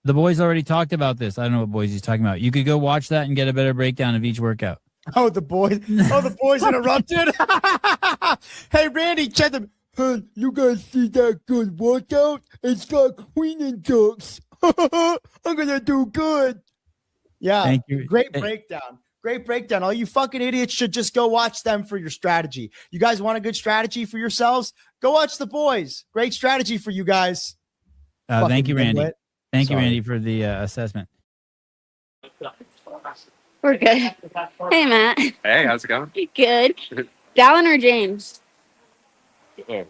The boys already talked about this. I don't know what boys he's talking about. You could go watch that and get a better breakdown of each workout. Oh, the boys interrupted. Hey, Randy, check them. Hey, you guys see that good workout? It's got cleaning jerks. I'm gonna do good. Yeah, Thank you. Great breakdown. Great breakdown. All you fucking idiots should just go watch them for your strategy. You guys want a good strategy for yourselves? Go watch the boys. Great strategy for you guys. Thank you, Randy. Lit. Thank you, Randy, for the assessment. We're good. Hey, Matt. Hey, how's it going? Good. Dallin or James? Oh,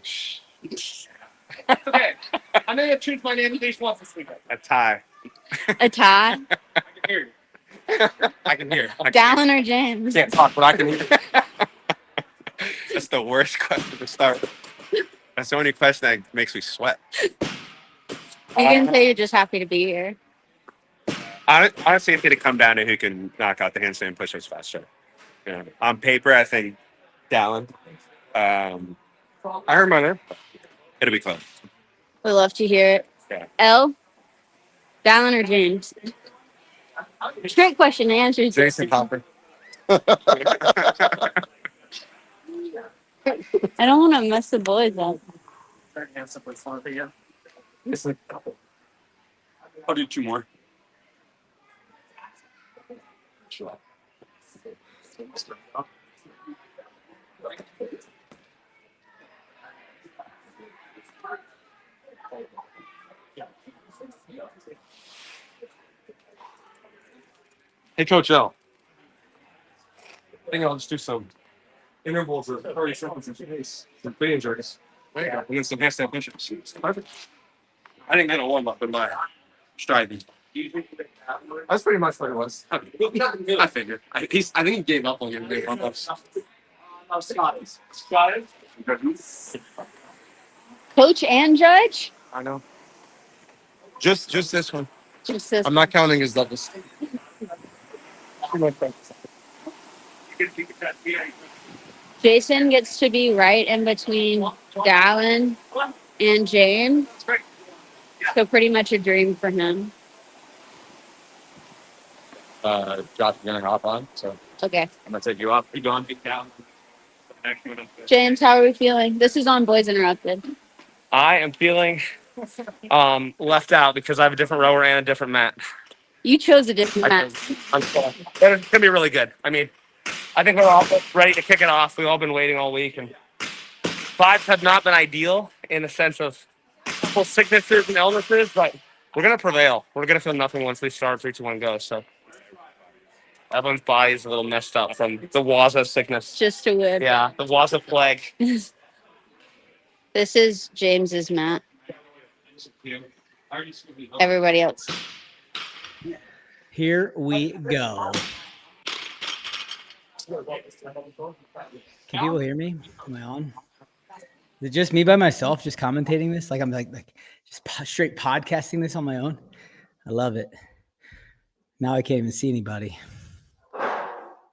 okay. I'm going to choose my name at least once this weekend. A tie. A tie? I can hear you. I can hear. Dallin or James? Can't talk, but I can hear. That's the worst question to start. That's the only question that makes me sweat. You can say you're just happy to be here. Honestly, it's going to come down to who can knock out the handstand push-ups faster. You know, on paper, I think Dallin. I heard my name. It'll be close. We love to hear it. Yeah. L, Dallin or James? Straight question. The answer is Jason Hopper. I don't want to mess the boys up. It's a couple. I'll do two more. Sure. Hey, Coach L. I think I'll just do some intervals of 30 seconds in pace, some clean and jerks, and then some handstand push-ups. Perfect. I didn't get a warm-up in my striving. That's pretty much what it was. I figured. I think he gave up on getting warm-ups. Coach and judge? I know. Just this one. Just this. I'm not counting his doubles. Jason gets to be right in between Dallin and James. So pretty much a dream for him. Josh, you're gonna hop on, so Okay. I'm gonna take you off. You going? James, how are we feeling? This is on Boys Interrupted. I am feeling left out because I have a different rower and a different mat. You chose a different mat. It's gonna be really good. I mean, I think we're all ready to kick it off. We've all been waiting all week, and vibes have not been ideal in the sense of full sicknesses and illnesses, but we're gonna prevail. We're gonna feel nothing once we start 3, 2, 1, go. So everyone's body is a little messed up from the Waza sickness. Just to win. Yeah, the Waza plague. This is James's mat. Everybody else. Here we go. Can people hear me? Am I on? Is it just me by myself, just commentating this? Like I'm like just straight podcasting this on my own? I love it. Now I can't even see anybody.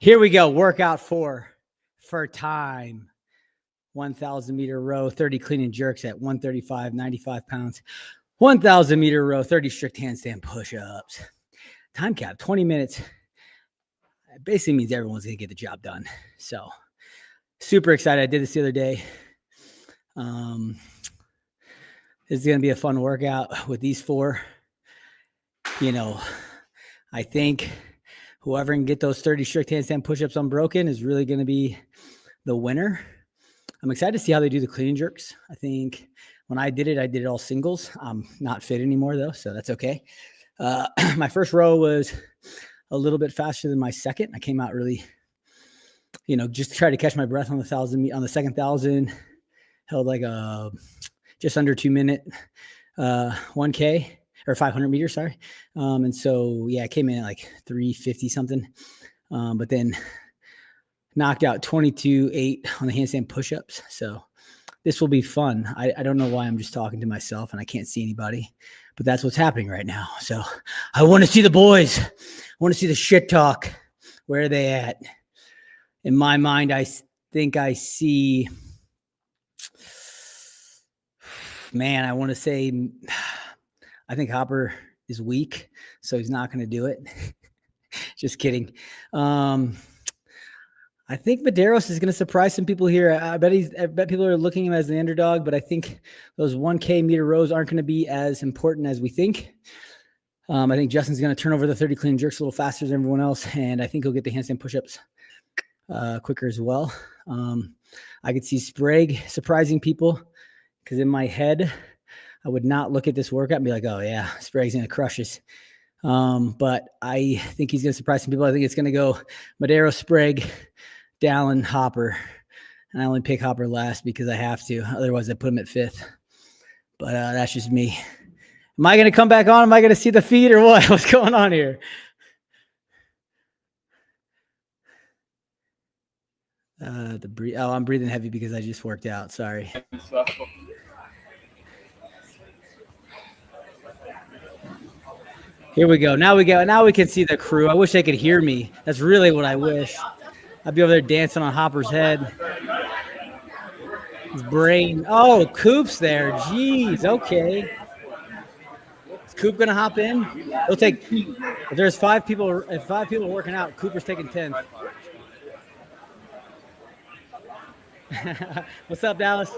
Here we go. Workout 4 for time. 1,000 meter row, 30 clean and jerks at 135, 95 pounds. 1,000 meter row, 30 strict handstand push-ups. Time cap, 20 minutes. It basically means everyone's going to get the job done. So super excited. I did this the other day. This is going to be a fun workout with these 4. You know, I think whoever can get those 30 strict handstand push-ups unbroken is really going to be the winner. I'm excited to see how they do the clean and jerks. I think when I did it all singles. I'm not fit anymore though, so that's okay. My first row was a little bit faster than my second. I came out really, just to try to catch my breath on the 1,000, on the second 1,000, held like a just under 2 minute 1K or 500 meters. Sorry. And so, yeah, I came in at like 350 something. But then knocked out 22.8 on the handstand push-ups. So this will be fun. I don't know why I'm just talking to myself and I can't see anybody, but that's what's happening right now. So I want to see the boys. I want to see the shit talk. Where are they at? In my mind, I think I see, man, I want to say, I think Hopper is weak, so he's not going to do it. Just kidding. I think Medeiros is going to surprise some people here. I bet people are looking at him as the underdog, but I think those 1K meter rows aren't going to be as important as we think. I think Justin's going to turn over the 30 clean jerks a little faster than everyone else, and I think he'll get the handstand push-ups quicker as well. I could see Sprague surprising people because in my head, I would not look at this workout and be like, oh, yeah, Sprague's going to crush this. But I think he's going to surprise some people. I think it's going to go Medeiros, Sprague, Dallin, Hopper. And I only pick Hopper last because I have to. Otherwise, I put him at 5th. But that's just me. Am I going to come back on? Am I going to see the feed or what? What's going on here? I'm breathing heavy because I just worked out. Sorry. Here we go. Now we can see the crew. I wish they could hear me. That's really what I wish. I'd be over there dancing on Hopper's head. His brain. Oh, Coop's there. Jeez. Okay. Is Coop gonna hop in? He'll take. If there's 5 people, if 5 people are working out, Cooper's taking 10. What's up, Dallas?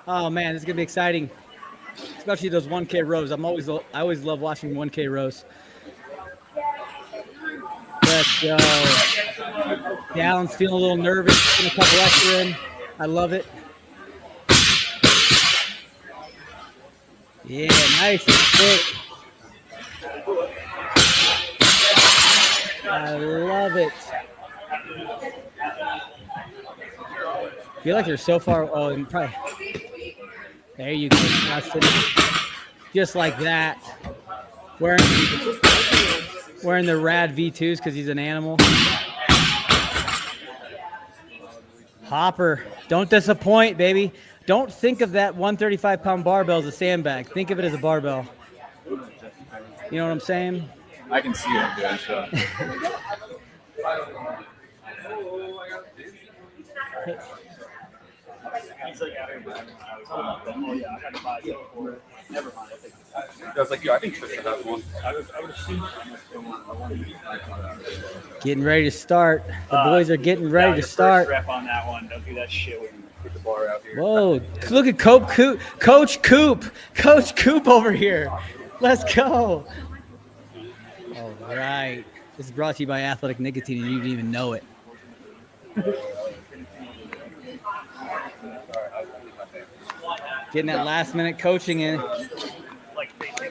Oh man, this is gonna be exciting. Especially those 1K rows. I always love watching 1K rows. Let's go. Dallin's feeling a little nervous. Putting a couple extra in. I love it. Yeah, nice and quick. I love it. I feel like they're so far. Oh, and probably. There you go, Justin. Just like that. Wearing the rad V2s because he's an animal. Hopper, don't disappoint, baby. Don't think of that 135-pound barbell as a sandbag. Think of it as a barbell. You know what I'm saying? I can see him doing so. I was like, yo, I think Tristan has one. I would assume. Getting ready to start. The boys are getting ready to start. Rep on that one. Don't do that shit when you put the bar out here. Whoa! Look at Coach Coop over here. Let's go. All right. This is brought to you by Athletic Nicotine, and you didn't even know it. Getting that last-minute coaching in.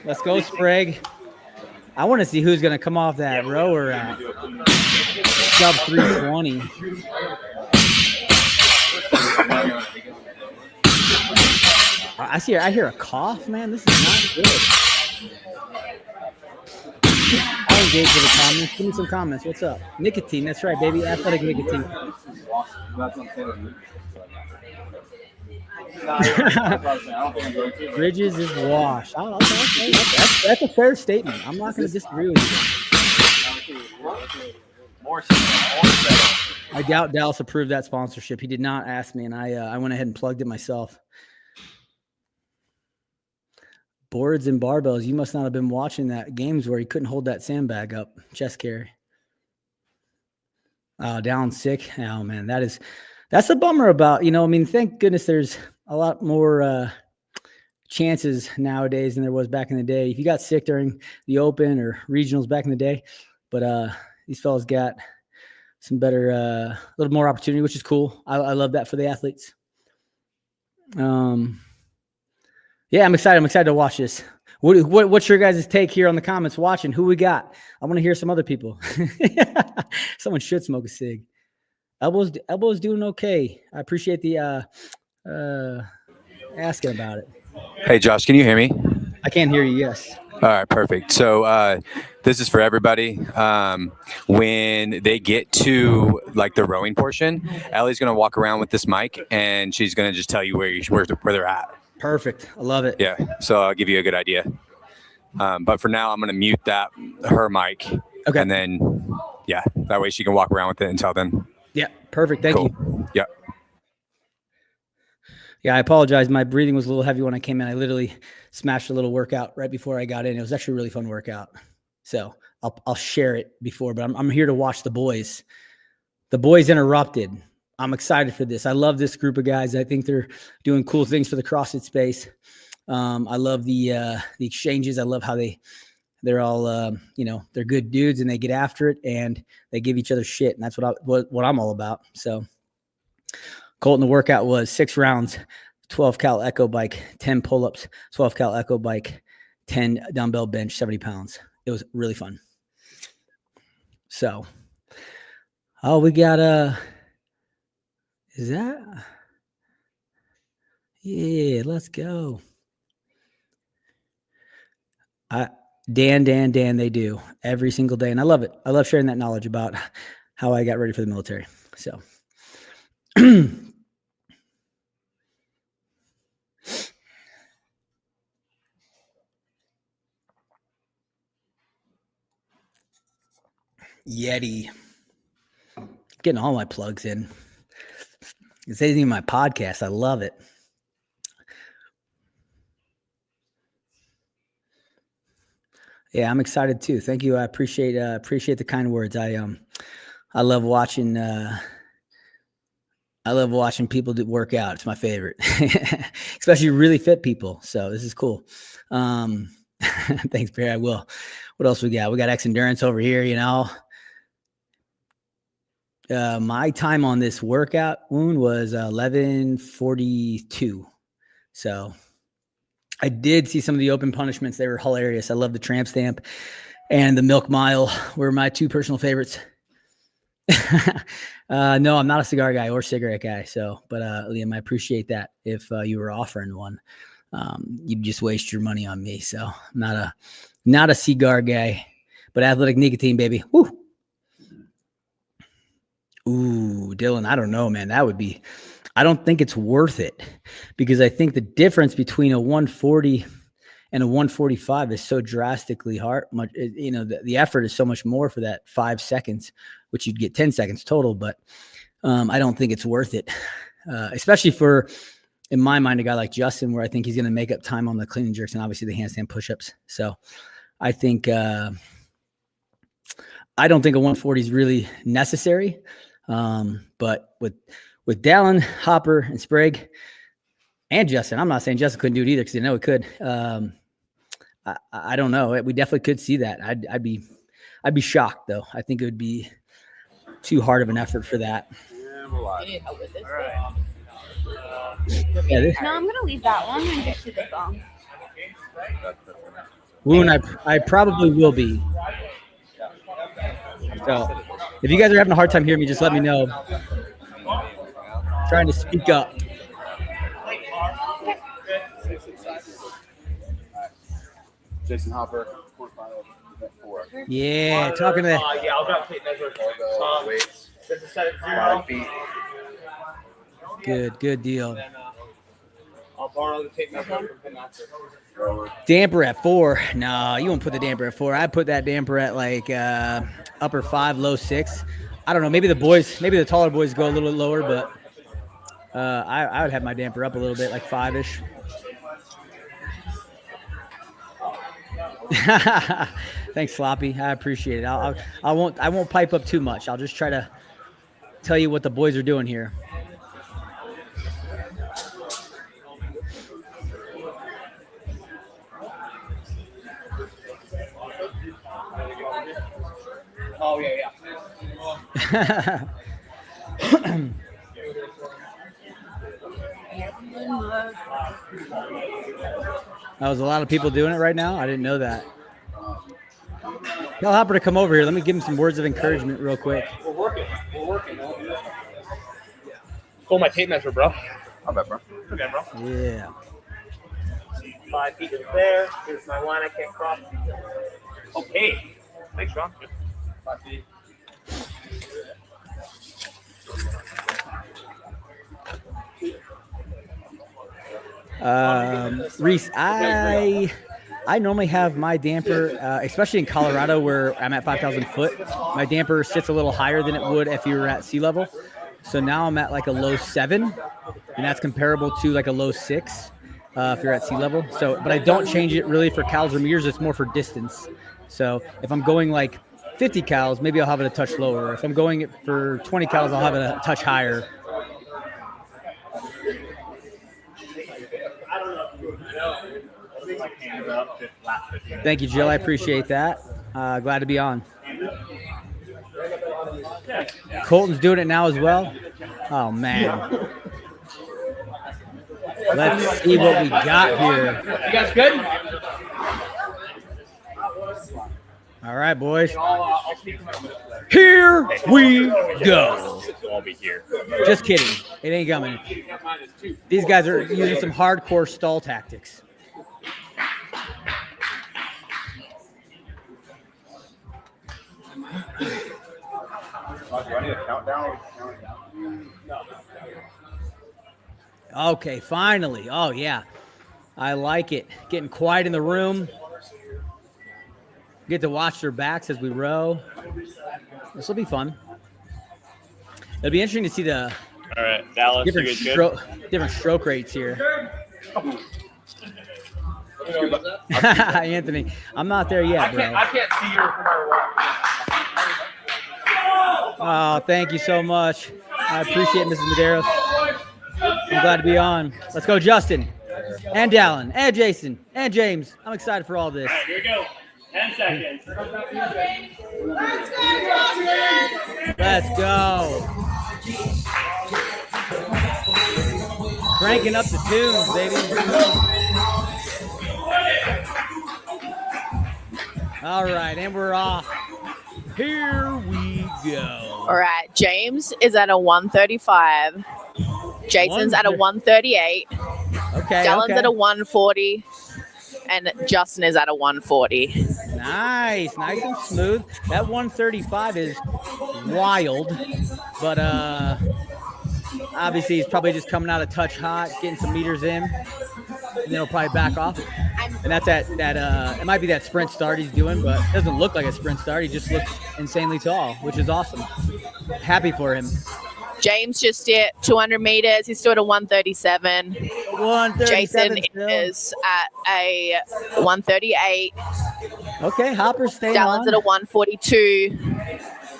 Let's go, Sprague. I want to see who's going to come off that rower at sub 320. I hear a cough, man. This is not good. I'll engage with the comments. Give me some comments. What's up? Nicotine. That's right, baby. Athletic nicotine. Bridges is washed. Oh, okay. That's a fair statement. I'm not going to disagree with you. I doubt Dallas approved that sponsorship. He did not ask me, and I went ahead and plugged it myself. Boards and barbells. You must not have been watching that games where he couldn't hold that sandbag up. Chest carry. Down sick. Oh man, that's a bummer about, thank goodness there's a lot more chances nowadays than there was back in the day. If you got sick during the Open or regionals back in the day, but these fellas got some better, a little more opportunity, which is cool. I love that for the athletes. Yeah, I'm excited. I'm excited to watch this. What's your guys' take here on the comments watching? Who we got? I want to hear some other people. Someone should smoke a cig. Elbow's doing okay. I appreciate the asking about it. Hey, Josh, can you hear me? I can't hear you, yes. All right, perfect. So this is for everybody. When they get to like the rowing portion, Ellie's going to walk around with this mic and she's going to just tell you where they're at. Perfect. I love it. Yeah. So I'll give you a good idea. But for now, I'm going to mute her mic. Okay. And then, yeah, that way she can walk around with it until then. Yeah. Perfect. Thank you. Yeah. Yeah, I apologize. My breathing was a little heavy when I came in. I literally smashed a little workout right before I got in. It was actually a really fun workout. So I'll share it before, but I'm here to watch the boys. The boys interrupted. I'm excited for this. I love this group of guys. I think they're doing cool things for the CrossFit space. I love the exchanges. I love how they're all they're good dudes and they get after it and they give each other shit, and that's what I'm all about. So Colton, the workout was 6 rounds, 12 cal echo bike, 10 pull-ups, 12 cal echo bike, 10 dumbbell bench, 70 pounds. It was really fun. So, we got is that? Yeah, let's go. Dan, they do every single day. And I love it. I love sharing that knowledge about how I got ready for the military. So, Yeti. Getting all my plugs in. This isn't even my podcast. I love it. Yeah, I'm excited too. Thank you. I appreciate the kind words. I love watching people work out. It's my favorite, especially really fit people. So this is cool. Thanks, Barry. I will. What else we got? We got X Endurance over here. My time on this workout wound was 11:42. So I did see some of the open punishments. They were hilarious. I love the tramp stamp and the milk mile were my 2 personal favorites. No, I'm not a cigar guy or cigarette guy. So, but Liam, I appreciate that. If you were offering one, you'd just waste your money on me. So I'm not a cigar guy, but athletic nicotine, baby. Woo. Ooh, Dylan, I don't know, man. I don't think it's worth it because I think the difference between a 140 and a 145 is so drastically hard. The effort is so much more for that 5 seconds, which you'd get 10 seconds total. But I don't think it's worth it, especially for, in my mind, a guy like Justin, where I think he's going to make up time on the clean and jerks and obviously the handstand pushups. So I think I don't think a 140 is really necessary. But with Dallin, Hopper, and Sprague, and Justin, I'm not saying Justin couldn't do it either because I know he could. I don't know. We definitely could see that. I'd be shocked though. I think it would be too hard of an effort for that. No, I'm gonna leave that one and get to the phone. Woon, I probably will be. So if you guys are having a hard time hearing me, just let me know. Trying to speak up. Jason Hopper, quarterfinal, event 4. Yeah, talking to Yeah, I'll grab tape measure. Weights, This is set at 5 feet. good deal. Then I'll borrow the tape measure from him after. Damper at 4. No, you won't put the damper at 4. I put that damper at like upper 5, low 6. I don't know. Maybe the taller boys go a little lower, but I would have my damper up a little bit, like 5-ish. Thanks, Sloppy. I appreciate it. I won't pipe up too much. I'll just try to tell you what the boys are doing here. Oh, yeah. That was a lot of people doing it right now. I didn't know that. Tell Hopper to come over here. Let me give him some words of encouragement real quick. We're working. Pull my tape measure, bro. I'll bet, bro. Okay, bro. Yeah. 5 feet is there. Here's my line. I can't cross. Okay. Thanks, Sean. 5 feet. Reese, I normally have my damper, especially in Colorado where I'm at 5,000 foot. My damper sits a little higher than it would if you were at sea level. So now I'm at like a low 7. and that's comparable to like a low 6 if you're at sea level. So, but I don't change it really for cals or meters. It's more for distance. So if I'm going like 50 cals, maybe I'll have it a touch lower. If I'm going for 20 cals, I'll have it a touch higher. Thank you, Jill. I appreciate that. Glad to be on. Colton's doing it now as well. Oh, man. Let's see what we got here. You guys good? All right, boys. Here we go. I'll be here. Just kidding. It ain't coming. These guys are using some hardcore stall tactics. Do I need a countdown? Okay, finally. Oh, yeah. I like it. Getting quiet in the room. Get to watch their backs as we row. This will be fun. It'll be interesting to see the All right, Dallas, different stroke rates here. Anthony, I'm not there yet, bro. I can't see you no matter what. Oh, thank you so much. I appreciate it, Mrs. Medeiros. I'm glad to be on. Let's go, Justin, and Dallin, and Jason, and James. I'm excited for all this. All right, here we go. 10 seconds. Let's go. Cranking up the tunes, baby. All right, and we're off. Here we go. All right, James is at a 135. Jason's at a 138. Okay. Dallin's Okay. at a 140. And Justin is at a 140. Nice and smooth. That 135 is wild, but obviously he's probably just coming out a touch hot, getting some meters in, and then he'll probably back off. And that's at that. It might be that sprint start he's doing, but it doesn't look like a sprint start. He just looks insanely tall, which is awesome. Happy for him. James just did 200 meters. He's still at a 137. 137 Jason still. is at a 138. Okay, Hopper's staying Dallin's on. at a 142.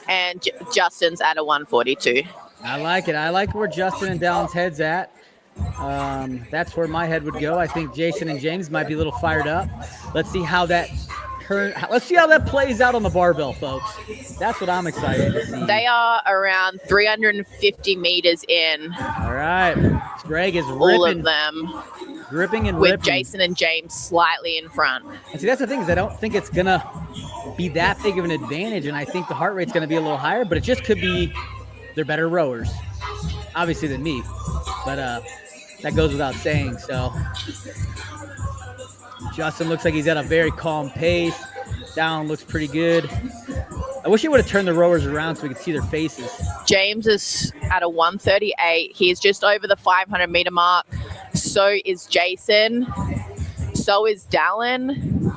And Justin's at a 142. I like it. I like where Justin and Dallin's head's at. That's where my head would go. I think Jason and James might be a little fired up. Let's see how that plays out on the barbell, folks. That's what I'm excited to see. They are around 350 meters in. All right. Greg is All ripping, of them. gripping and With ripping. Jason and James slightly in front. And see, that's the thing is I don't think it's going to be that big of an advantage, and I think the heart rate's going to be a little higher, but it just could be they're better rowers, obviously, than me. But that goes without saying. So Justin looks like he's at a very calm pace. Down looks pretty good. I wish he would have turned the rowers around so we could see their faces. James is at a 138. He's just over the 500 meter mark. So is Jason. So is Dallin.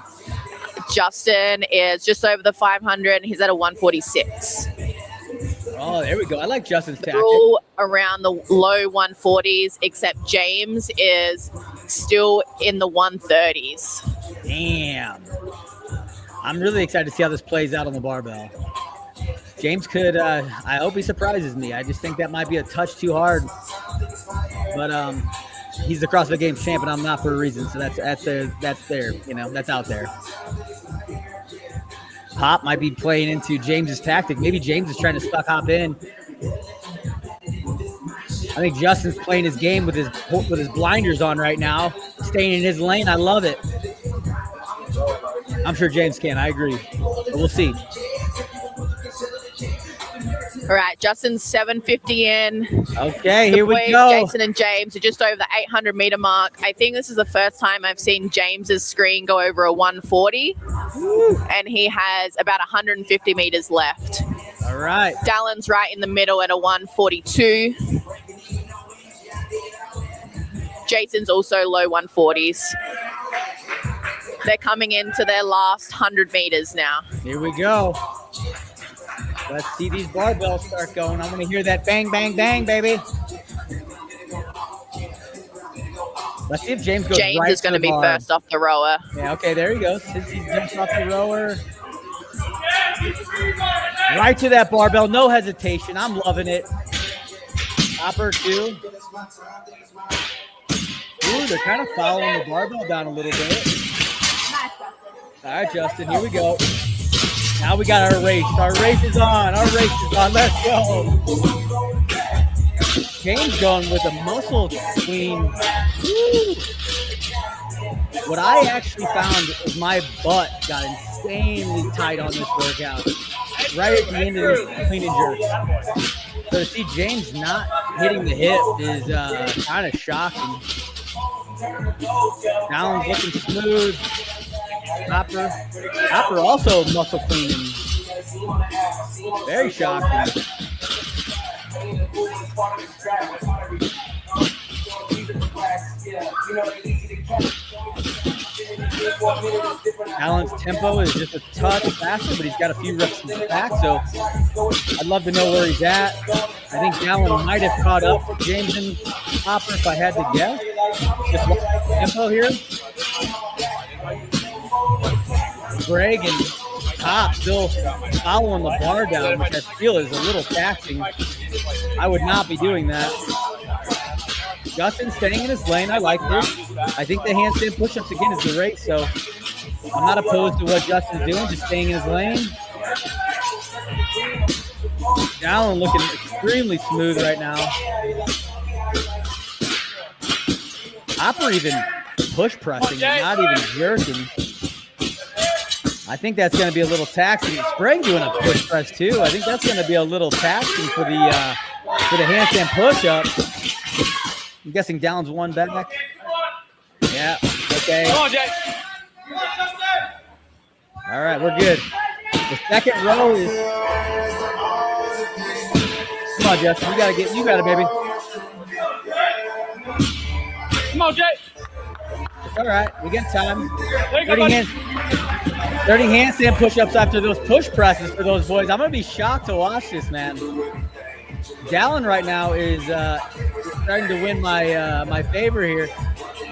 Justin is just over the 500. He's at a 146. Oh, there we go. I like Justin's They're tactic. all around the low 140s, except James is still in the 130s. Damn. I'm really excited to see how this plays out on the barbell. James could, I hope he surprises me. I just think that might be a touch too hard. But he's the CrossFit Games champ, and I'm not for a reason. So that's there, you know, that's out there. Hop might be playing into James's tactic. Maybe James is trying to stuck hop in. I think Justin's playing his game with his blinders on right now, staying in his lane. I love it. I'm sure James can. I agree. But we'll see. All right, Justin's 750 in. Okay, The here we boys, go. Jason and James are just over the 800 meter mark. I think this is the first time I've seen James's screen go over a 140. And he has about 150 meters left. All right. Dallin's right in the middle at a 142. Jason's also low 140s. They're coming into their last 100 meters now. Here we go. Let's see these barbells start going. I want to hear that bang, bang, bang, baby. Let's see if James goes James right is going to the be bar. first off the rower. Yeah, okay, there he goes. Since he jumps off the rower. Right to that barbell, no hesitation. I'm loving it. Hopper 2. Ooh, they're kind of following the barbell down a little bit. All right, Justin, here we go. Now we got our race. Our race is on. Our race is on. Let's go. James going with a muscle clean. Woo. What I actually found is my butt got insanely tight on this workout. Right at the end of this clean and jerks. So to see James not hitting the hip is kind of shocking. Down's looking smooth. Hopper also muscle cleaning. Very shocking. Alan's tempo is just a touch faster, but he's got a few reps in the back, so I'd love to know where he's at. I think Alan might have caught up with James and Hopper if I had to guess. Just watch the tempo here. Greg and Hop still following the bar down, which I feel is a little taxing. I would not be doing that. Justin staying in his lane. I like this. I think the handstand push-ups again is the race, so I'm not opposed to what Justin's doing, just staying in his lane. Allen looking extremely smooth right now. Hopper even push pressing, not even jerking. I think that's going to be a little taxing. Sprague doing a push press too. I think that's going to be a little taxing for the handstand push-up. I'm guessing Downs one back. Yeah. Okay. Come on, Jay. All right, we're good. The second row is. Come on, Justin. You got it, baby. Come on, Jay. It's all right. We got time. 30 handstand push-ups after those push presses for those boys. I'm going to be shocked to watch this, man. Dallin right now is starting to win my favor here.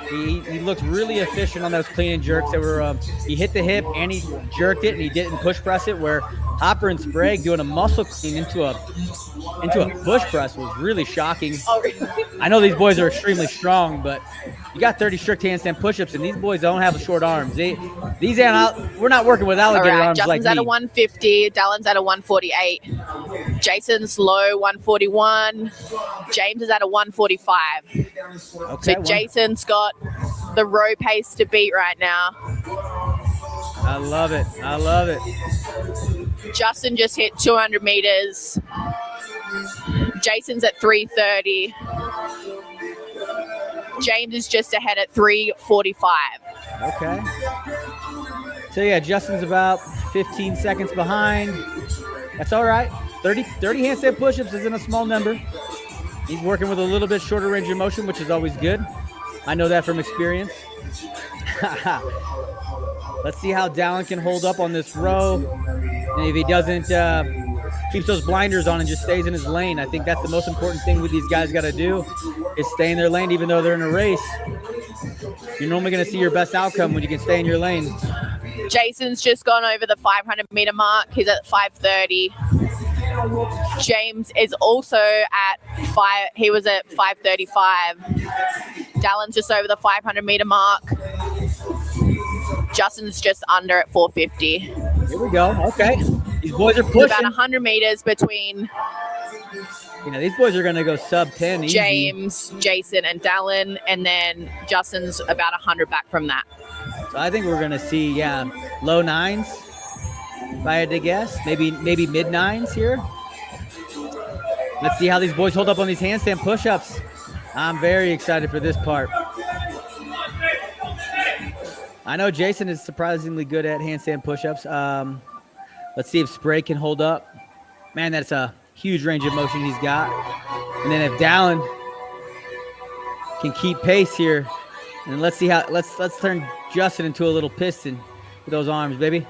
He looked really efficient on those clean and jerks. That were he hit the hip and he jerked it and he didn't push press it. Where Hopper and Sprague doing a muscle clean into a push press was really shocking. I know these boys are extremely strong, but you got 30 strict handstand push-ups, and these boys don't have short arms. We're not working with alligator arms Justin's like me. at a 150. Dallin's at a 148. Jason's low 141. James is at a 145. Okay, so Jason's got the row pace to beat right now. I love it. I love it. Justin just hit 200 meters. Jason's at 330. James is just ahead at 345. Okay. So, yeah, Justin's about 15 seconds behind. That's all right. 30 handstand push-ups isn't a small number. He's working with a little bit shorter range of motion, which is always good. I know that from experience. Let's see how Dallin can hold up on this row. And if he doesn't, keeps those blinders on and just stays in his lane. I think that's the most important thing with these guys got to do is stay in their lane even though they're in a race. You're normally going to see your best outcome when you can stay in your lane. Jason's just gone over the 500-meter mark. He's at 530. James is also at 5. He was at 535. Dallin's just over the 500-meter mark. Justin's just under at 450. Here we go. Okay. These boys are pushing. About 100 meters between these boys are going to go sub 10 easy. James, Jason, and Dallin, and then Justin's about 100 back from that. So I think we're going to see, low nines, if I had to guess. Maybe mid nines here. Let's see how these boys hold up on these handstand push-ups. I'm very excited for this part. I know Jason is surprisingly good at handstand push-ups. Let's see if Sprague can hold up. Man, that's a huge range of motion he's got. And then if Dallin can keep pace here, and let's see how let's turn Justin into a little piston with those arms, baby.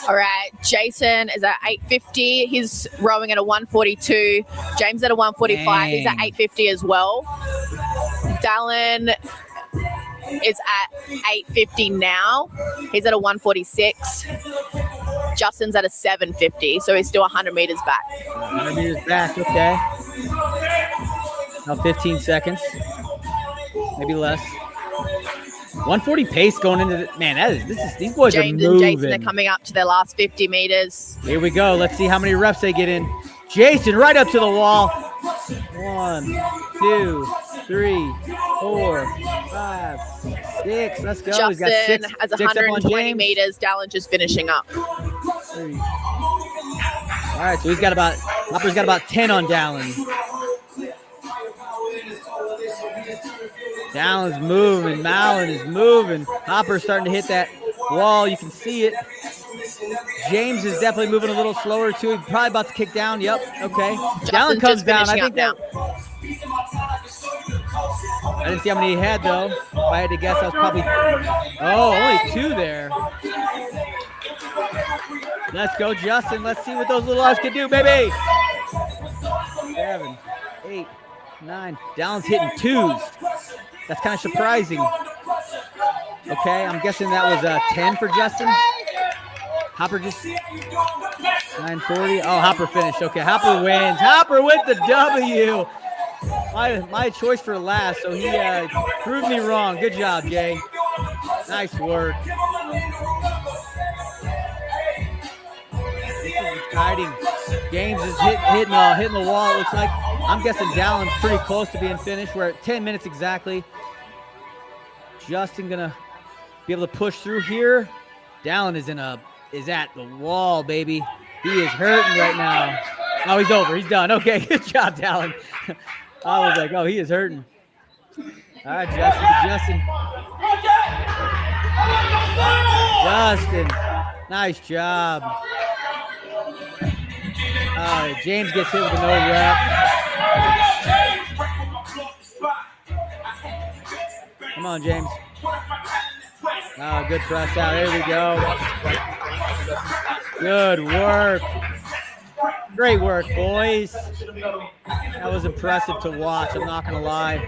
All right, Jason is at 850. He's rowing at a 142. James at a 145. He's at Dang. 850 as well. Dallin is at 850 now. He's at a 146. Justin's at a 750, so he's still 100 meters back. 100 meters back, okay. Now 15 seconds, maybe less. 140 pace going into the, man, these boys James are and moving. Jason are coming up to their last 50 meters. Here we go. Let's see how many reps they get in. Jason right up to the wall. 1, 2, 3, 4, 5, 6. Let's go. Justin He's got six has up on 120 James. meters. Dallin just finishing up. 3. All right, so Hopper's got about 10 on Dallin. Dallin's moving. Malin is moving. Hopper's starting to hit that wall. You can see it. James is definitely moving a little slower too. He's probably about to kick down. Yep. Okay. Dallin comes down. I think that. I didn't see how many he had though. If I had to guess, I was probably. Oh, only 2 there. Let's go, Justin. Let's see what those little eyes can do, baby. 7, 8, 9. Dallin's hitting 2s. That's kind of surprising. Okay, I'm guessing that was a 10 for Justin. Hopper just 940. Oh, Hopper finished. Okay, Hopper wins. Hopper with the W. My choice for last, so he proved me wrong. Good job, Jay. Nice work. This is exciting. James is hitting the wall. It looks like. I'm guessing Dallin's pretty close to being finished. We're at 10 minutes exactly. Justin gonna be able to push through here. Dallin is at the wall, baby. He is hurting right now. Oh, he's over. He's done. Okay, good job, Dallin. I was like, oh, he is hurting. All right, Justin. Justin, nice job. James gets hit with a no rep. Come on, James. Oh, good press out. There we go. Good work. Great work, boys. That was impressive to watch. I'm not going to lie.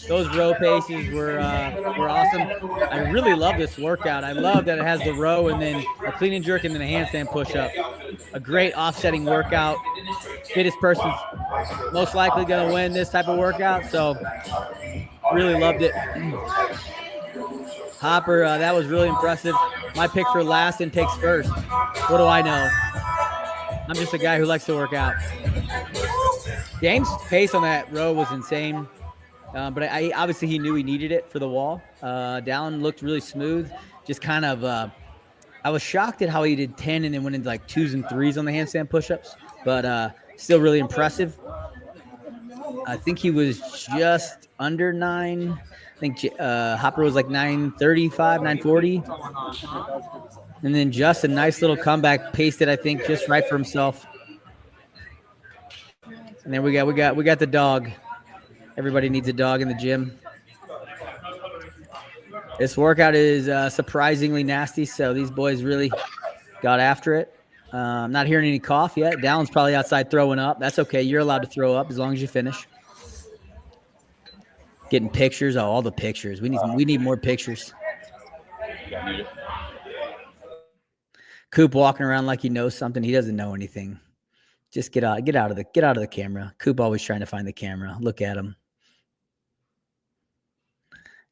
Those row paces were awesome. I really love this workout. I love that it has the row and then a clean and jerk and then a handstand push-up. A great offsetting workout. Fittest person's most likely going to win this type of workout, so really loved it. Hopper, that was really impressive. My pick for last and takes first. What do I know? I'm just a guy who likes to work out. James' pace on that row was insane, but obviously he knew he needed it for the wall. Dallin looked really smooth. Just kind of, I was shocked at how he did 10 and then went into like 2s and 3s on the handstand push-ups, but still really impressive. I think he was just under 9. I think Hopper was like 935, 940. And then Justin, nice little comeback, pasted, I think, just right for himself. And then we got the dog. Everybody needs a dog in the gym. This workout is surprisingly nasty, so these boys really got after it. I'm not hearing any cough yet. Dallin's probably outside throwing up. That's okay. You're allowed to throw up as long as you finish. Getting pictures. Oh, all the pictures. We need more pictures. Coop walking around like he knows something. He doesn't know anything. Just get out of the camera. Coop always trying to find the camera. Look at him.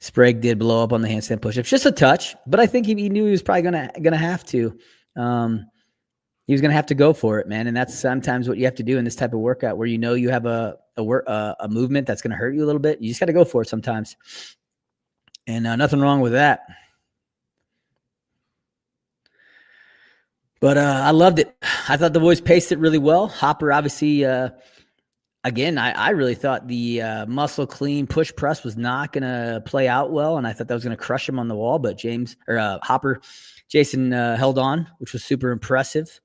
Sprague did blow up on the handstand push-ups. Just a touch, but I think he knew he was probably gonna have to. He was gonna have to go for it, man. And that's sometimes what you have to do in this type of workout, where you know you have a movement that's gonna hurt you a little bit. You just got to go for it sometimes, and nothing wrong with that. But I loved it. I thought the boys paced it really well. Hopper, obviously, again, I really thought the muscle clean push press was not going to play out well, and I thought that was going to crush him on the wall. But Jason held on, which was super impressive.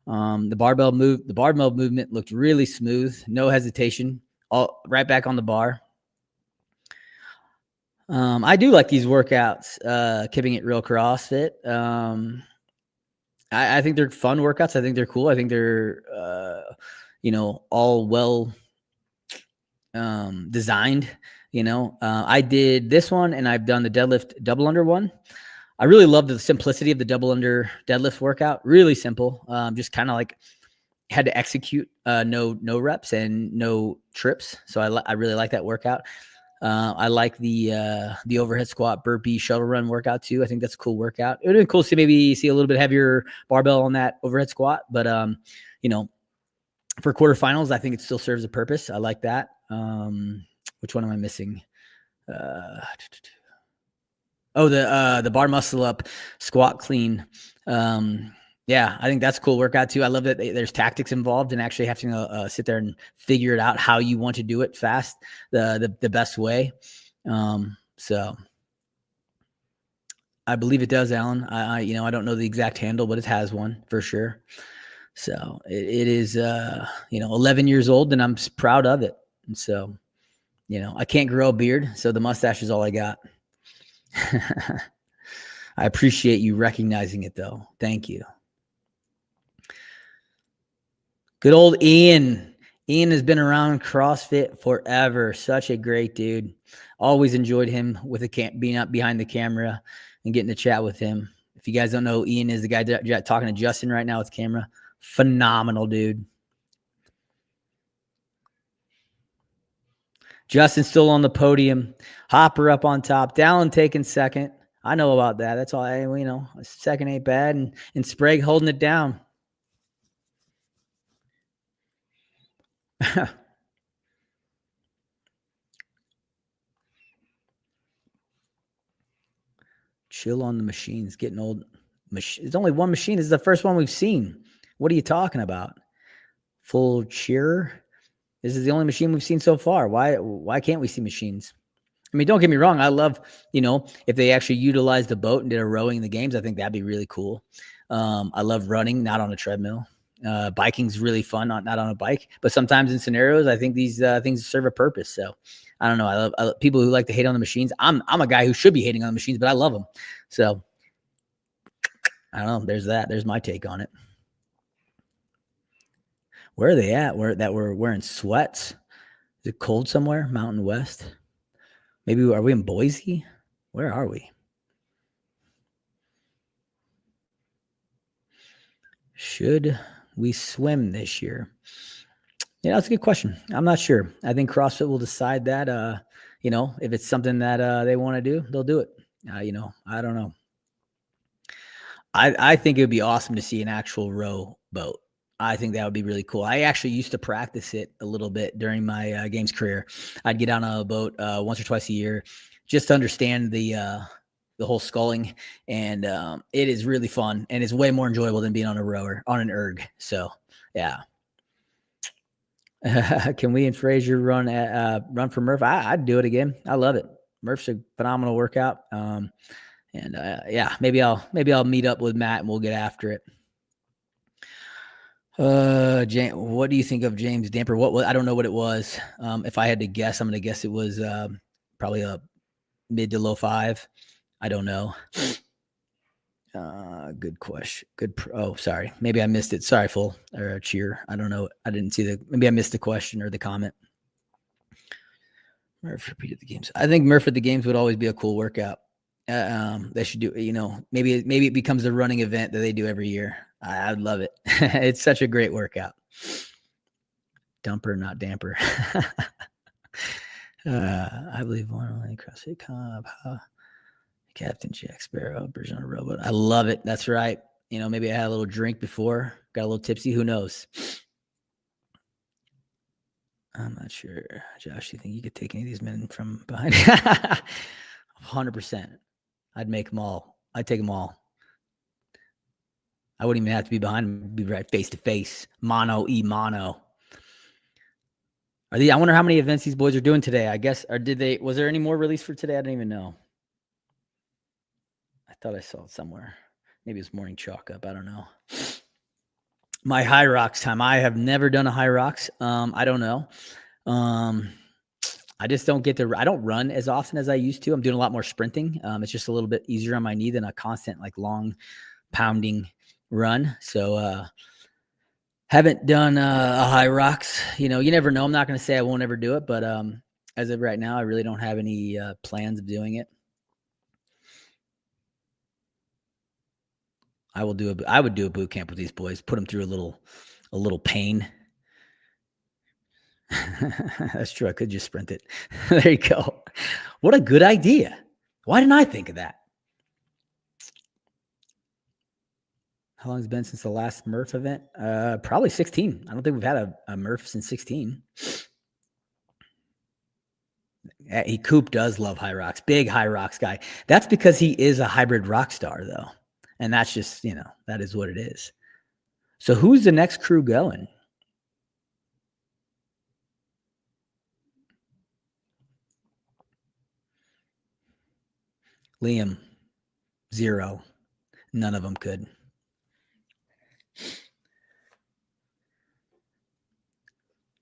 The barbell movement looked really smooth, no hesitation, all right back on the bar. I do like these workouts, keeping it real CrossFit. I think they're fun workouts. I think they're cool. I think they're, all well designed. I did this one and I've done the deadlift double under one. I really love the simplicity of the double under deadlift workout. Really simple. Just kind of like had to execute no reps and no trips. So I really like that workout. I like the overhead squat, burpee, shuttle run workout too. I think that's a cool workout. It would be cool to maybe see a little bit heavier barbell on that overhead squat, but for quarterfinals, I think it still serves a purpose. I like that. Which one am I missing? The bar muscle up squat clean. Yeah, I think that's a cool workout too. I love that there's tactics involved and actually having to sit there and figure it out how you want to do it fast, the best way. So I believe it does, Alan. I don't know the exact handle, but it has one for sure. So it is, 11 years old and I'm proud of it. And so, I can't grow a beard. So the mustache is all I got. I appreciate you recognizing it though. Thank you. Good old Ian. Ian has been around CrossFit forever. Such a great dude. Always enjoyed him with being up behind the camera and getting to chat with him. If you guys don't know, Ian is the guy talking to Justin right now with the camera. Phenomenal dude. Justin still on the podium. Hopper up on top. Dallin taking second. I know about that. That's all. Second ain't bad. And Sprague holding it down. Chill on the machines. Getting old. It's only one machine. This is the first one we've seen. What are you talking about? Full cheer. This is the only machine we've seen so far. Why can't we see machines? I mean, don't get me wrong. I love, if they actually utilized the boat and did a rowing in the games, I think that'd be really cool. I love running, not on a treadmill. Biking's really fun, not on a bike, but sometimes in scenarios, I think these things serve a purpose. So I don't know. I love people who like to hate on the machines. I'm a guy who should be hating on the machines, but I love them. So I don't know. There's that. There's my take on it. Where are they at? We're wearing sweats? Is it cold somewhere? Mountain West? Maybe are we in Boise? Where are we? Should we swim this year? Yeah, that's a good question. I'm not sure. I think CrossFit will decide that. If it's something that they want to do, they'll do it. I don't know. I think it would be awesome to see an actual row boat. I think that would be really cool. I actually used to practice it a little bit during my games career. I'd get on a boat once or twice a year just to understand the whole sculling. And it is really fun. And it's way more enjoyable than being on a rower, on an erg. So, yeah. Can we and Frazier run for Murph? I'd do it again. I love it. Murph's a phenomenal workout. Maybe I'll meet up with Matt and we'll get after it. James, what do you think of James Damper? I don't know what it was. If I had to guess, I'm going to guess it was probably a mid to low 5. I don't know. Good question. Sorry. Maybe I missed it. Sorry, full or cheer. I don't know. I didn't see maybe I missed the question or the comment. Murph repeated the games. I think Murph at the games would always be a cool workout. They should do, maybe it becomes a running event that they do every year. I would love it. It's such a great workout. Dumper, not damper. I believe one only CrossFit comp. Captain Jack Sparrow, version on a robot. I love it. That's right. Maybe I had a little drink before, got a little tipsy. Who knows? I'm not sure. Josh, you think you could take any of these men from behind? 100%. I'd make them all. I'd take them all. I wouldn't even have to be behind them. I'd be right face to face. Mono. I wonder how many events these boys are doing today. I guess, or was there any more released for today? I don't even know. I thought I saw it somewhere. Maybe it's morning chalk up. I don't know. My high rocks time. I have never done a high rocks. I don't know. I just don't I don't run as often as I used to. I'm doing a lot more sprinting. It's just a little bit easier on my knee than a constant, long pounding run. So haven't done a high rocks. You never know. I'm not going to say I won't ever do it, but as of right now, I really don't have any plans of doing it. I would do a boot camp with these boys. Put them through a little pain. That's true. I could just sprint it. There you go. What a good idea. Why didn't I think of that? How long has it been since the last Murph event? Probably 16. I don't think we've had a Murph since 16. Coop does love high rocks. Big high rocks guy. That's because he is a hybrid rock star, though. And that's just, that is what it is. So who's the next crew going? Liam, 0. None of them could.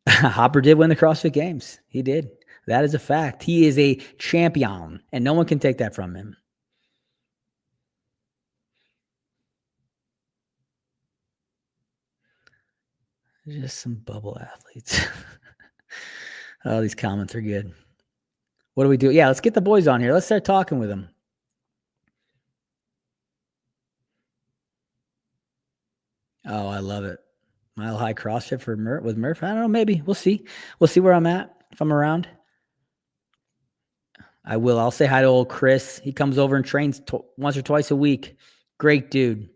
Hopper did win the CrossFit Games. He did. That is a fact. He is a champion, and no one can take that from him. Just some bubble athletes. Oh, these comments are good. What do we do? Yeah, let's get the boys on here. Let's start talking with them. Oh, I love it. Mile high CrossFit with Murph. I don't know. Maybe we'll see. We'll see where I'm at if I'm around. I will. I'll say hi to old Chris. He comes over and trains once or twice a week. Great dude.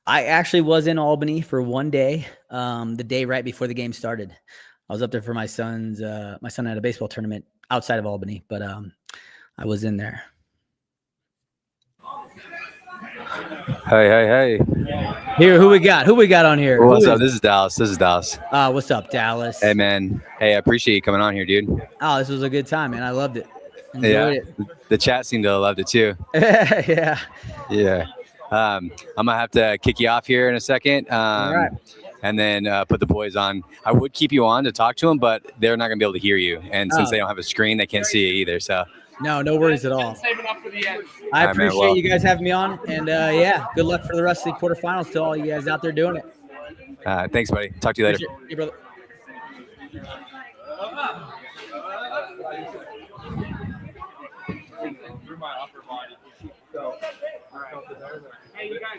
I actually was in Albany for one day, the day right before the game started. I was up there for my son had a baseball tournament outside of Albany, but I was in there. Hey. Here, who we got? Who we got on here? What's up? This is Dallas. What's up, Dallas? Hey, man. Hey, I appreciate you coming on here, dude. Oh, this was a good time, man. I loved it. Enjoyed it. The chat seemed to have loved it too. Yeah. I'm gonna have to kick you off here in a second, All right. and then put the boys on. I would keep you on to talk to them, but they're not gonna be able to hear you, and since they don't have a screen, they can't see you either. So no worries at all. I appreciate you guys having me on, and good luck for the rest of the quarterfinals to all you guys out there doing it. Thanks, buddy. Talk to you later. Hey, brother.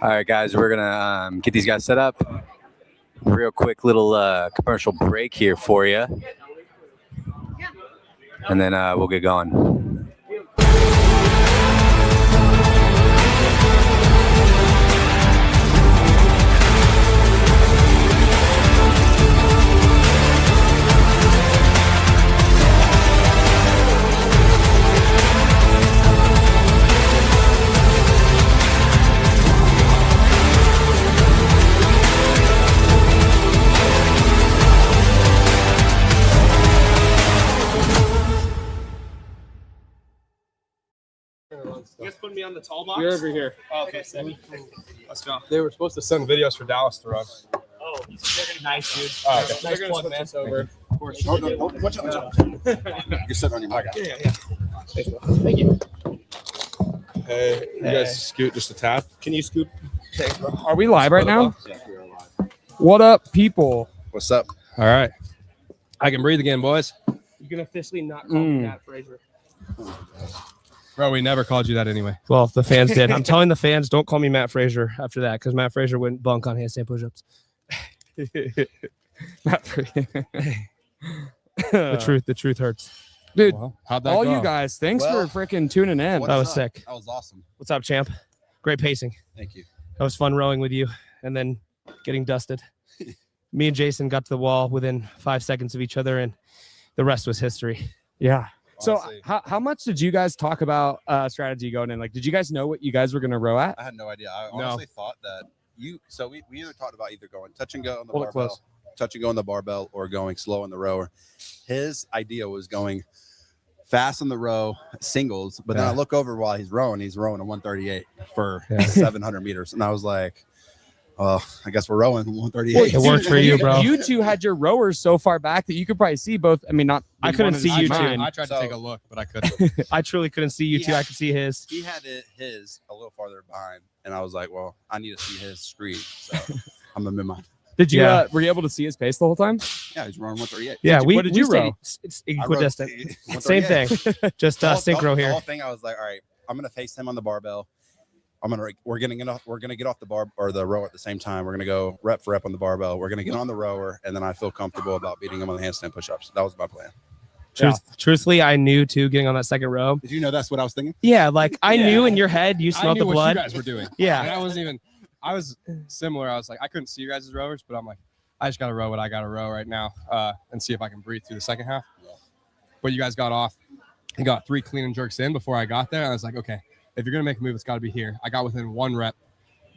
All right, guys, we're gonna get these guys set up. Real quick little commercial break here for you, and then we'll get going. You guys putting me on the tall box? You're over here. Oh, okay, let's go. They were supposed to send videos for Dallas to run. Oh, nice, dude. Oh, okay. Nice plug, man. Over. Of course. Watch out. You're sitting on your mic. Yeah. Thank you. Hey, you guys scoot just a tap. Can you scoop? Thanks, bro. Are we live right now? Yeah, we are live. What up, people? What's up? All right. I can breathe again, boys. You can officially not call me Matt Fraser. Bro, we never called you that anyway. Well, the fans did. I'm telling the fans, don't call me Matt Fraser after that, because Matt Fraser wouldn't bunk on handstand push-ups. Matt Fraser. The truth hurts. Dude, Well, how'd that all go? you guys, thanks for freaking tuning in. That was sick. That was awesome. What's up, champ? Great pacing. Thank you. That was fun rowing with you and then getting dusted. Me and Jason got to the wall within 5 seconds of each other, and the rest was history. Yeah. So Honestly. how much did you guys talk about strategy going in? Like, did you guys know what you guys were going to row at? I had no idea. I No. honestly thought that so we either talked about either going touch and go on the Hold it barbell, close. touch and go on the barbell, or going slow on the rower. His idea was going fast on the row singles, but then I look over while he's rowing a 138 for 700 meters. And I was like, I guess we're rowing 138. It worked for you, bro. You two had your rowers so far back that you could probably see both. I mean, not. I couldn't see you two. I tried to take a look, but I couldn't. I truly couldn't see you two. I could see his. He had his a little farther behind, and I was like, well, I need to see his screen, so I'm gonna move mine. Did you? Were you able to see his pace the whole time? Yeah, he's running 138. Yeah, what did you row? It's I rowed equidistant. 138. Same thing. Just synchro The here. whole thing, I was like, all right, I'm gonna face him on the barbell. We're gonna get off the bar or the row at the same time. We're gonna go rep for rep on the barbell. We're gonna get on the rower, and then I feel comfortable about beating him on the handstand push-ups. That was my plan. Truthfully, I knew too getting on that second row. Did you know that's what I was thinking? Yeah, like I knew in your head you smelled the what blood. you guys were doing. Yeah. And I was similar. I was like, I couldn't see you guys' rowers, but I'm like, I just got to row what I got to row right now and see if I can breathe through the second half. But you guys got off and got 3 clean and jerks in before I got there. And I was like, okay, if you're going to make a move, it's got to be here. I got within 1 rep,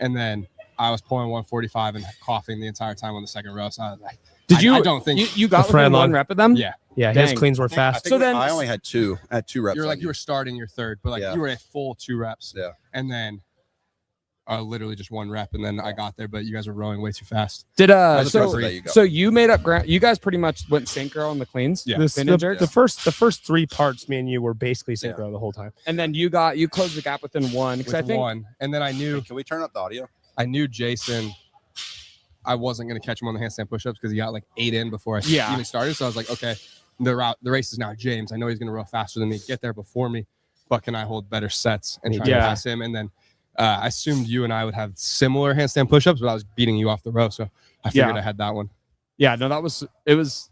and then I was pulling 145 and coughing the entire time on the second row. So I was like, I don't think you got within 1 rep of them? Yeah. Yeah, his cleans were fast. So then I only had 2 at 2 reps. You're like, you were starting your third, but like you were at full 2 reps. Yeah. And then literally just 1 rep, and then I got there, but you guys were rowing way too fast. Did so you made up ground? You guys pretty much went synchro on the cleans. Yeah. The first 3 parts, me and you were basically synchro the whole time. And then you closed the gap within 1 because I think 1, and then I knew. Can we turn up the audio? I knew Jason. I wasn't going to catch him on the handstand push-ups because he got like 8 in before I even started. So I was like, okay, the race is now James. I know he's going to row faster than me, get there before me, but can I hold better sets and try to pass him? And then I assumed you and I would have similar handstand push-ups, but I was beating you off the row, so I figured I had that one. Yeah, no, it was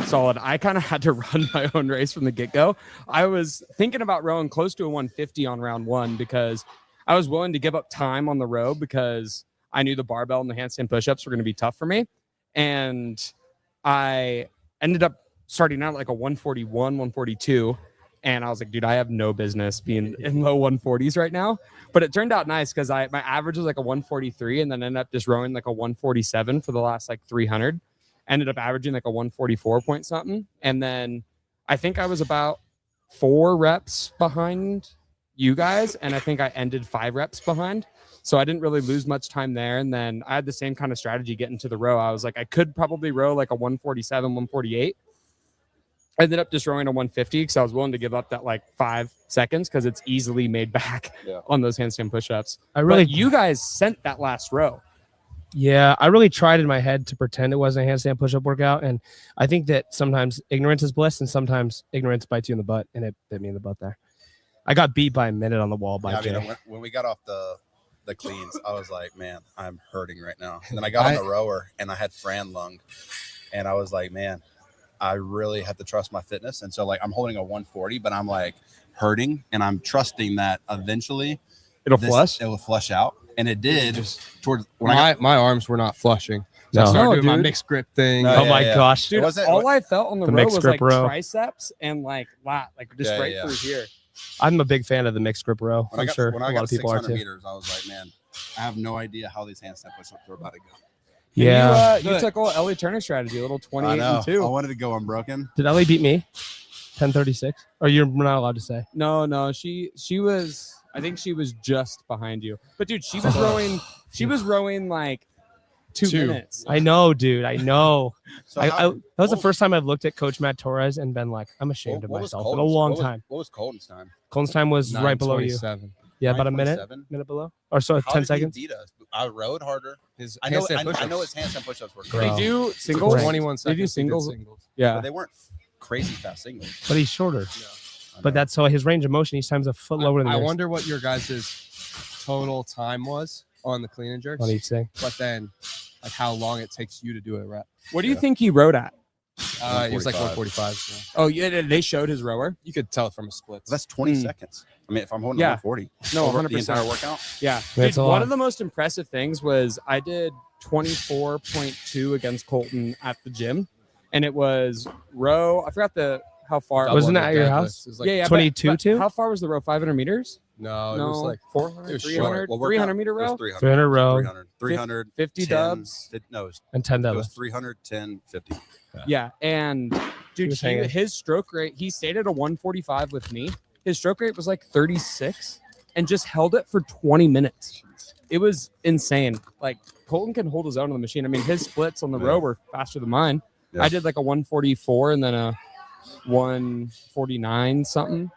solid. I kind of had to run my own race from the get-go. I was thinking about rowing close to a 150 on round 1 because I was willing to give up time on the row because I knew the barbell and the handstand push-ups were going to be tough for me. And I ended up starting out like a 141, 142. And I was like, dude, I have no business being in low 140s right now. But it turned out nice because my average was like a 143 and then ended up just rowing like a 147 for the last like 300. Ended up averaging like a 144 point something. And then I think I was about 4 reps behind you guys. And I think I ended 5 reps behind. So I didn't really lose much time there. And then I had the same kind of strategy getting to the row. I was like, I could probably row like a 147, 148. I ended up just rowing a 150 because I was willing to give up that like 5 seconds because it's easily made back on those handstand push-ups. But you guys sent that last row. Yeah, I really tried in my head to pretend it wasn't a handstand push-up workout. And I think that sometimes ignorance is bliss and sometimes ignorance bites you in the butt. And it bit me in the butt there. I got beat by a minute on the wall by Jay. When we got off the cleans, I was like, man, I'm hurting right now. And then I got on the rower and I had Fran lung. And I was like, man, I really have to trust my fitness. And so like I'm holding a 140, but I'm like hurting and I'm trusting that eventually it will flush out. And it did just towards my arms were not flushing. So I started doing my mixed grip thing. My gosh. Dude, all I felt on the row was like triceps and like lat, like just through here. I'm a big fan of the mixed grip row. When I'm sure a a lot of people are too. meters, I was like, man, I have no idea how these handstand push-ups are about to go. Yeah. You took a little Ellie Turner strategy, a little 28 and 2. I wanted to go unbroken. Did Ellie beat me? 10:36? Or you're not allowed to say? No, she was. I think she was just behind you. But dude, she was rowing. She was rowing like 2 minutes. I know, dude. I know. So that was the first time I've looked at Coach Matt Torres and been like, I'm ashamed of myself for a long time. What was Colton's time? Colton's time was right below you. Yeah, about a minute below. Or so 10 seconds. I rode harder. I know his handstand push-ups were They crazy. do singles. 21 seconds. They do singles. Yeah. But they weren't crazy fast singles. But he's shorter. But that's so his range of motion each time's a foot lower than I yours. wonder what your guys' total time was on the clean and jerks. On each thing. But then like how long it takes you to do a rep. What do you think he rode at? It was like 145. So. Oh, yeah, they showed his rower. You could tell it from a split. That's 20 seconds. I mean, if I'm holding 140, no, 100%. The entire workout. Yeah, dude, one of the most impressive things was I did 24.2 against Colton at the gym, and it was row. I forgot how far. Wasn't that at your house? Like 22 too. How far was the row? 500 meters? No, it was like 400, 300, 300 meter row. 300 row. 300, 50 dubs. And 10 dubs. It was 300, 10, 50. Yeah, and dude, his stroke rate. He stayed at a 145 with me. His stroke rate was like 36. and just held it for 20 minutes. It was insane. Like Colton can hold his own on the machine. I mean, his splits on the row were faster than mine. Yeah. I did like a 144 and then a 149 something.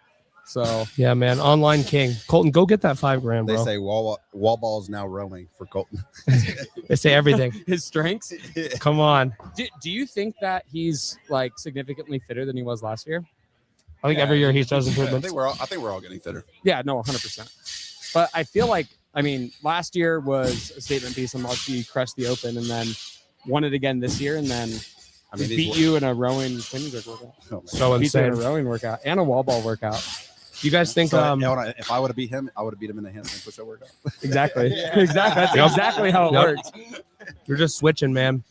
So Yeah, man. Online king. Colton, go get that $5,000, They bro. say wall ball is now rowing for Colton. They say everything. his strengths. Come on. Do you think that he's like significantly fitter than he was last year? I think every year he shows I improvements. think we're all getting fitter. Yeah, no, 100%. But I feel like, I mean, last year was a statement piece. And he crushed the open and then won it again this year. And then I mean, beat you in a rowing clean jerk workout. Oh, man. So Beat you in insane. a rowing workout and a wall ball workout. You guys think So, if I would have beat him, I would have beat him in the handstand push-up workout. Exactly. Exactly. That's Yep. exactly how it Yep. works. you're just switching, man?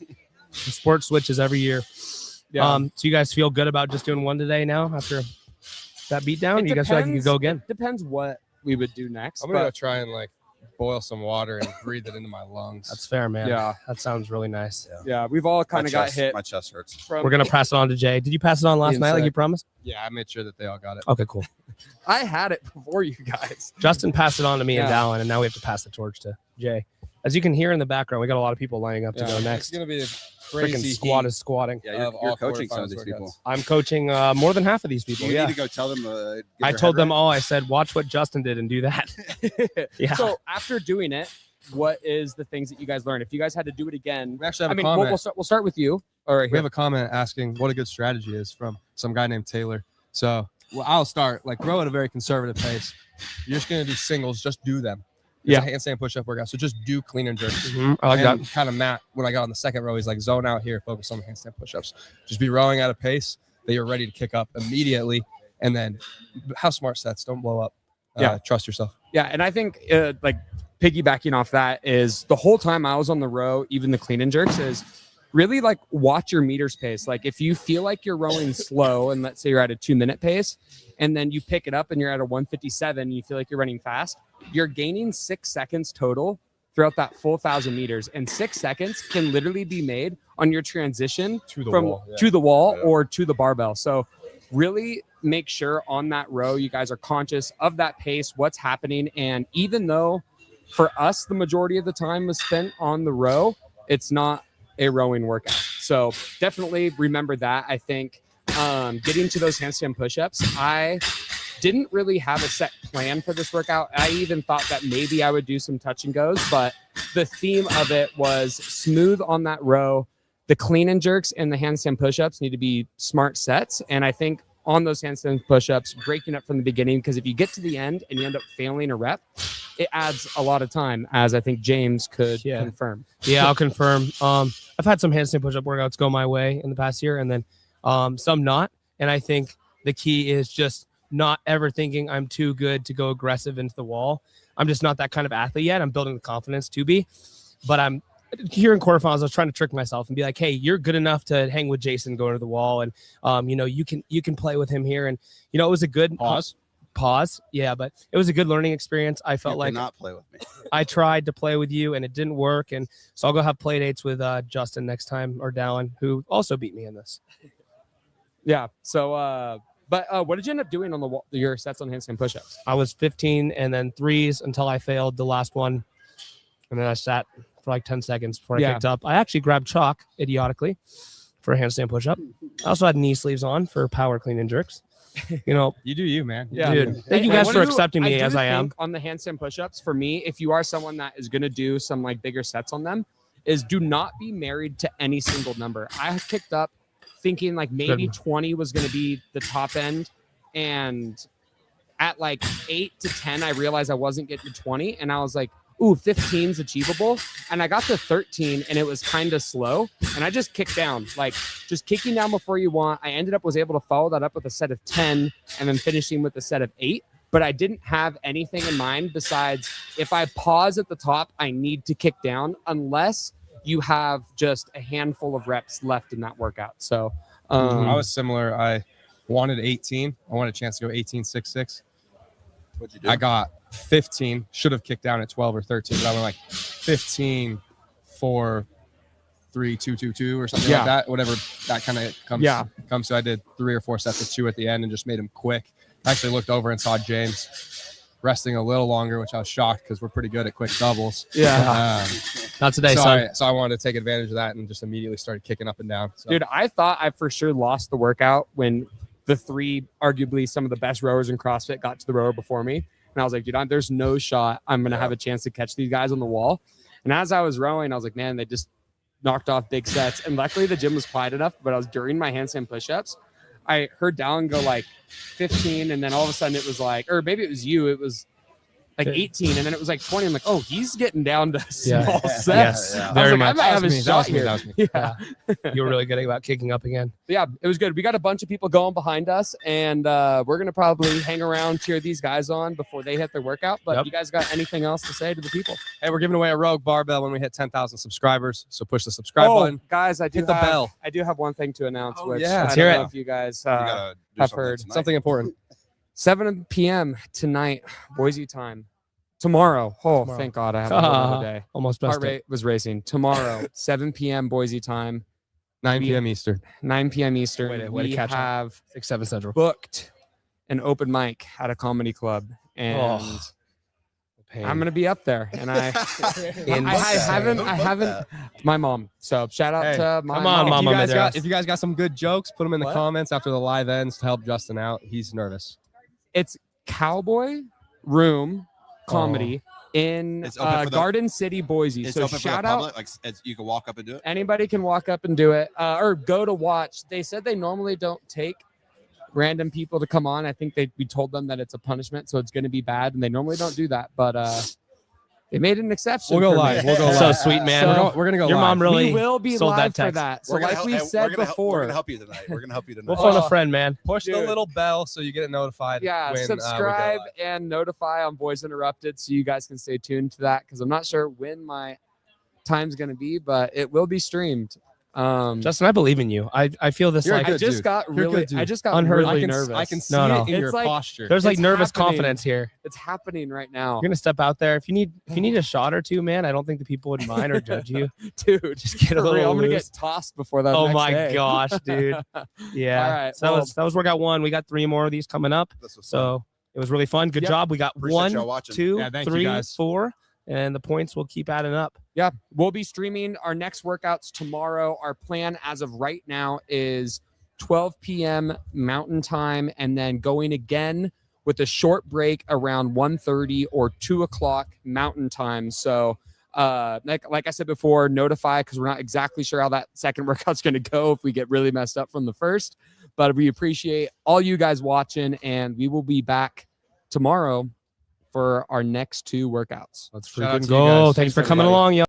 The sport switches every year. Yeah. So you guys feel good about just doing one today now after that beatdown? It You guys feel like you could go again? It depends what we would do next. I'm gonna go but try and like boil some water and breathe it into my lungs. That's fair, man. Yeah. That sounds really nice. yeah, we've all kind of got hit. My chest hurts. From, We're gonna pass it on to Jay. Did you pass it on last night like you promised? Yeah, I made sure that they all got it. Okay, cool. I had it before you guys. Justin passed it on to me and Yeah. Dallin, and now we have to pass the torch to Jay. As you can hear in the background, we got a lot of people lining up to go It's next. gonna be a Freaking crazy squad heat is squatting. Yeah, of you're all coaching some of quarterfinals these people. workouts. I'm coaching more than half of these people. You Yeah. need to go tell them. I told them all. I said, watch what Justin did and do that. Yeah. So after doing it, what is the things that you guys learned? If you guys had to do it again, We actually have I a mean, comment. we'll start with you. All right, We have a comment asking what a good strategy is from some guy named Taylor. So I'll start like row at a very conservative pace. You're just gonna do singles, just do them. It's a handstand push-up workout. So just do clean and jerks. I like that. And kind of Matt, when I got on the second row, he's like, zone out here, focus on the handstand push-ups. Just be rowing at a pace that you're ready to kick up immediately, and then have smart sets. Don't blow up. Trust yourself. Yeah, and I think like piggybacking off that is the whole time I was on the row, even the clean and jerks, is really like watch your meters pace. Like if you feel like you're rowing slow, and let's say you're at a 2-minute pace, and then you pick it up and you're at a 157, and you feel like you're running fast, you're gaining 6 seconds total throughout that full 1,000 meters, and 6 seconds can literally be made on your transition To the from wall, yeah. to the wall Yeah. or to the barbell. So really make sure on that row you guys are conscious of that pace, what's happening. And even though for us the majority of the time was spent on the row, it's not a rowing workout. So definitely remember that. I think getting to those handstand push-ups, I didn't really have a set plan for this workout. I even thought that maybe I would do some touch and goes, but the theme of it was smooth on that row. The clean and jerks and the handstand push-ups need to be smart sets. And I think on those handstand push-ups, breaking up from the beginning, because if you get to the end and you end up failing a rep, it adds a lot of time, as I think James could confirm. Yeah, I'll confirm. I've had some handstand push-up workouts go my way in the past year, and then some not. And I think the key is just not ever thinking I'm too good to go aggressive into the wall. I'm just not that kind of athlete yet. I'm building the confidence to be, but I'm here in quarterfinals. I was trying to trick myself and be like, hey, you're good enough to hang with Jason, go to the wall, and you can play with him here. And it was a good pause. Yeah, but it was a good learning experience. I felt like not play with me. I tried to play with you and it didn't work. And so I'll go have play dates with Justin next time, or Dallin, who also beat me in this. Yeah. So, but what did you end up doing on the wall, your sets on handstand push-ups? I was 15 and then threes until I failed the last one. And then I sat for like 10 seconds before I picked up. I actually grabbed chalk idiotically for a handstand push-up. I also had knee sleeves on for power clean and jerks. You do you, man. Yeah. Dude, thank you guys for accepting me do as I am. think on the handstand push-ups, for me, if you are someone that is going to do some like bigger sets on them, is do not be married to any single number. I kicked up thinking like maybe 20 was going to be the top end, and at like 8 to 10 I realized I wasn't getting to 20, and I was like, ooh, 15 is achievable. And I got to 13 and it was kind of slow, and I just kicked down, like just kicking down before you want. I was able to follow that up with a set of 10 and then finishing with a set of 8, but I didn't have anything in mind besides if I pause at the top, I need to kick down, unless you have just a handful of reps left in that workout. So I was similar. I wanted 18. I wanted a chance to go 18.66. What'd you do? I got 15. Should have kicked down at 12 or 13, but I went like 15, 4, 3, 2, 2, 2 or something like that. Whatever that kind of comes to. I did 3 or 4 sets of 2 at the end and just made them quick. I actually looked over and saw James resting a little longer, which I was shocked because we're pretty good at quick doubles. Yeah. Not today, so son. I wanted to take advantage of that and just immediately started kicking up and down. So. Dude, I thought I for sure lost the workout when the three, arguably some of the best rowers in CrossFit, got to the rower before me. And I was like, dude, there's no shot I'm going to have a chance to catch these guys on the wall. And as I was rowing, I was like, man, they just knocked off big sets. And luckily the gym was quiet enough, but I was during my handstand push-ups. I heard Dallin go like 15, and then all of a sudden it was like, or maybe it was you, it was like 18, and then it was like 20. I'm like, oh, he's getting down to small sets. Yes, I was very like, much. I might have a shot here. That was me. Yeah. You were really good about kicking up again. But yeah, it was good. We got a bunch of people going behind us, and we're going to probably hang around, cheer these guys on before they hit their workout. But you guys got anything else to say to the people? Hey, we're giving away a Rogue barbell when we hit 10,000 subscribers. So push the subscribe button. Guys, I do hit the bell. I do have one thing to announce, which yeah. I Let's don't hear know it. if you guys You gotta do have something heard. tonight. Something important. 7 p.m. tonight, Boise time. Tomorrow. Oh, Tomorrow. thank God I have another day. Almost Heart best. rate was racing. Tomorrow, 7 p.m. Boise time, 9 p.m. Eastern. 9 p.m. Eastern. Way to We catch up. have 6-7 Central. booked an open mic at a comedy club, and I'm gonna be up there. And I haven't. My mom. So shout out to my come on, mom. Mama. If you guys got some good jokes, put them in the comments after the live ends to help Justin out. He's nervous. It's Cowboy Room Comedy in It's open for the- Garden City, Boise. It's So open shout for the out. public. Like you can walk up and do it. Anybody can walk up and do it, or go to watch. They said they normally don't take random people to come on. I think we told them that it's a punishment, so it's going to be bad, and they normally don't do that. But they made an exception. We'll go for me. live. We'll go live. So sweet, man. We're gonna go Your live. mom really We will be sold live that for text. that. So We're gonna like we help- said we're gonna before, we're gonna help you tonight. We're gonna help you tonight. We'll phone a friend, man. Push the Dude. little bell so you get notified. yeah, when, we go subscribe live. and notify on Boys Interrupted so you guys can stay tuned to that, because I'm not sure when my time's going to be, but it will be streamed. Justin, I believe in you. I feel this You're a like good I just dude. got You're a really, good dude. I just got Unheard. really I can, nervous. I can see No, no. it in It's your like- posture. there's like It's nervous happening. confidence here. It's happening right now, You're gonna step out there. If you need a shot or two, man, I don't think the people would mind or judge you. dude. Just get a For little real, I'm gonna loose. get tossed before that. Oh next my day. gosh, dude. Yeah. All right, So well- that was workout 1. We got 3 more of these coming up. This was fun. So it was really fun. Good Yep. job. We got Appreciate y'all 1, watching. 2, Yeah, thank you, 3, guys. 4, and the points will keep adding up. Yeah, we'll be streaming our next workouts tomorrow. Our plan as of right now is 12 p.m. Mountain Time, and then going again with a short break around 1:30 or 2 o'clock Mountain Time. So like I said before, notify, because we're not exactly sure how that second workout's going to go if we get really messed up from the first. But we appreciate all you guys watching, and we will be back tomorrow for our next 2 workouts. Let's Shout out freaking to go. you guys. Thanks Thanks for for coming everybody. along, y'all.